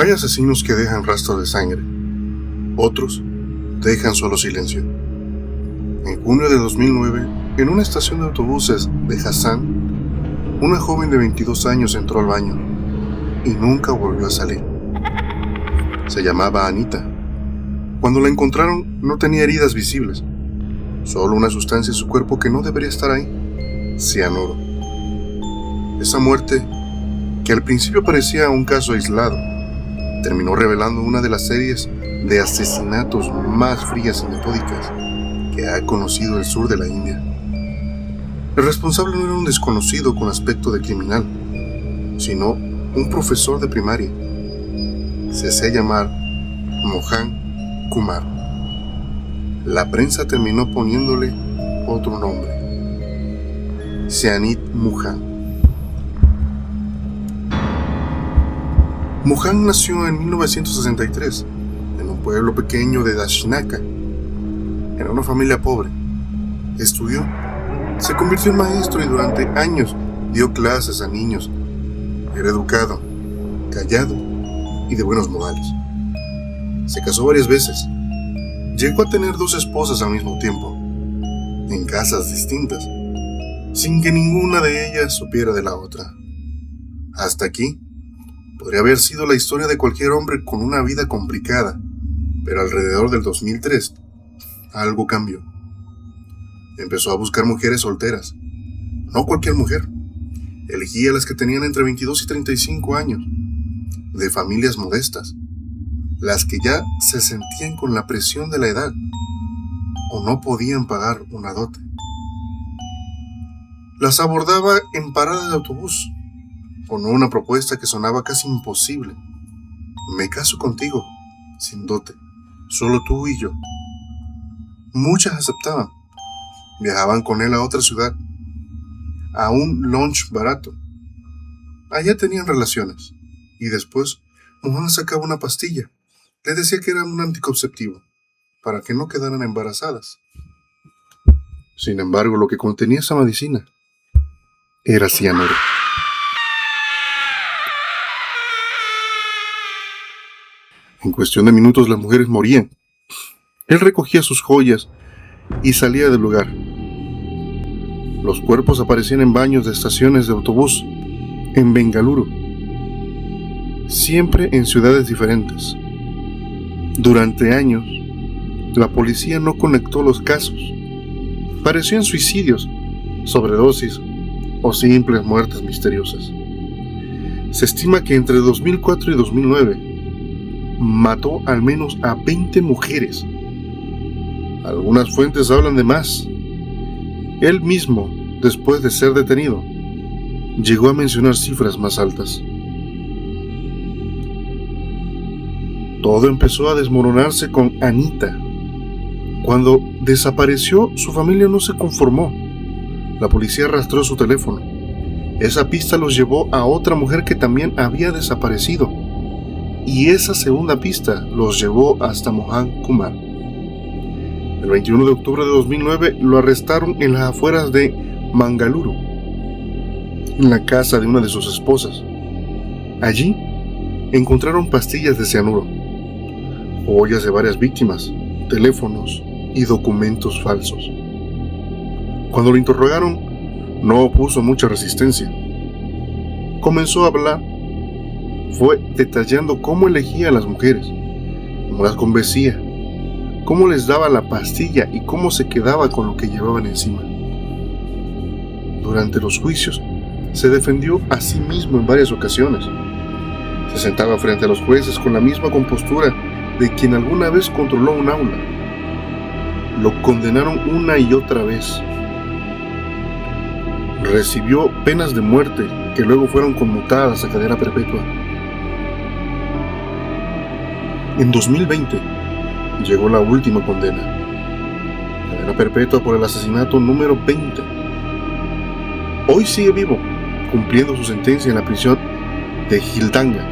Hay asesinos que dejan rastro de sangre, otros dejan solo silencio. En junio de 2009, en una estación de autobuses de Hassan, una joven de 22 años entró al baño y nunca volvió a salir. Se llamaba Anita. Cuando la encontraron, no tenía heridas visibles, solo una sustancia en su cuerpo que no debería estar ahí: cianuro. Esa muerte, que al principio parecía un caso aislado, terminó revelando una de las series de asesinatos más frías y metódicas que ha conocido el sur de la India. El responsable no era un desconocido con aspecto de criminal, sino un profesor de primaria. Se hacía llamar Mohan Kumar. La prensa terminó poniéndole otro nombre: Sianit Mohan. Mohan nació en 1963 en un pueblo pequeño de Dashinaka. Era una familia pobre. Estudió, se convirtió en maestro y durante años dio clases a niños. Era educado, callado y de buenos modales. Se casó varias veces. Llegó a tener 2 esposas al mismo tiempo, en casas distintas, sin que ninguna de ellas supiera de la otra. Hasta aquí podría haber sido la historia de cualquier hombre con una vida complicada, pero alrededor del 2003, algo cambió. Empezó a buscar mujeres solteras. No cualquier mujer. Elegía las que tenían entre 22 y 35 años, de familias modestas, las que ya se sentían con la presión de la edad o no podían pagar una dote. Las abordaba en paradas de autobús, con una propuesta que sonaba casi imposible: me caso contigo, sin dote, solo tú y yo. Muchas aceptaban. Viajaban con él a otra ciudad, a un lunch barato. Allá tenían relaciones, y después Mohan sacaba una pastilla. Le decía que era un anticonceptivo, para que no quedaran embarazadas. Sin embargo, lo que contenía esa medicina era cianuro. En cuestión de minutos las mujeres morían. Él recogía sus joyas y salía del lugar. Los cuerpos aparecían en baños de estaciones de autobús, en Bengaluru, siempre en ciudades diferentes. Durante años, la policía no conectó los casos. Parecían suicidios, sobredosis o simples muertes misteriosas. Se estima que entre 2004 y 2009 mató al menos a 20 mujeres. Algunas fuentes hablan de más. Él mismo, después de ser detenido, llegó a mencionar cifras más altas. Todo empezó a desmoronarse con Anita. Cuando desapareció, su familia no se conformó. La policía rastreó su teléfono. Esa pista los llevó a otra mujer que también había desaparecido. Y esa segunda pista los llevó hasta Mohan Kumar. El 21 de octubre de 2009 lo arrestaron en las afueras de Mangaluru, en la casa de una de sus esposas. Allí encontraron pastillas de cianuro, joyas de varias víctimas, teléfonos y documentos falsos. Cuando lo interrogaron, no opuso mucha resistencia. Comenzó a hablar. Fue detallando cómo elegía a las mujeres, cómo las convencía, cómo les daba la pastilla y cómo se quedaba con lo que llevaban encima. Durante los juicios, se defendió a sí mismo en varias ocasiones. Se sentaba frente a los jueces con la misma compostura de quien alguna vez controló un aula. Lo condenaron una y otra vez. Recibió penas de muerte que luego fueron conmutadas a cadena perpetua. En 2020 llegó la última condena: cadena perpetua por el asesinato número 20. Hoy sigue vivo, cumpliendo su sentencia en la prisión de Gildanga,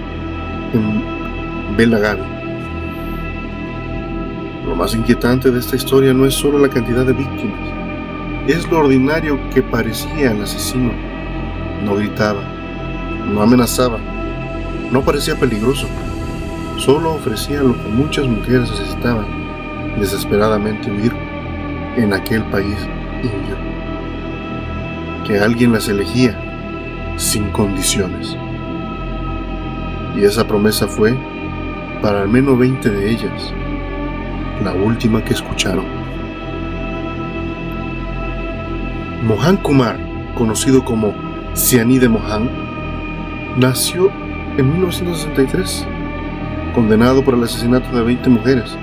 en Belagavi. Lo más inquietante de esta historia no es solo la cantidad de víctimas, es lo ordinario que parecía el asesino. No gritaba, no amenazaba, no parecía peligroso. solo ofrecía lo que muchas mujeres necesitaban desesperadamente vivir en aquel país indio, que alguien las elegía sin condiciones. Y esa promesa fue, para al menos 20 de ellas, la última que escucharon. Mohan Kumar, conocido como Siani de Mohan, nació en 1963, condenado por el asesinato de 20 mujeres.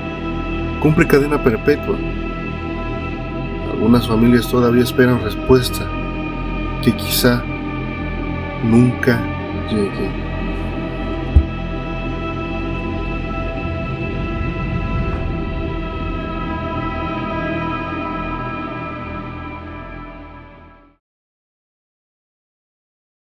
Cumple cadena perpetua. Algunas familias todavía esperan respuesta que quizá nunca llegue.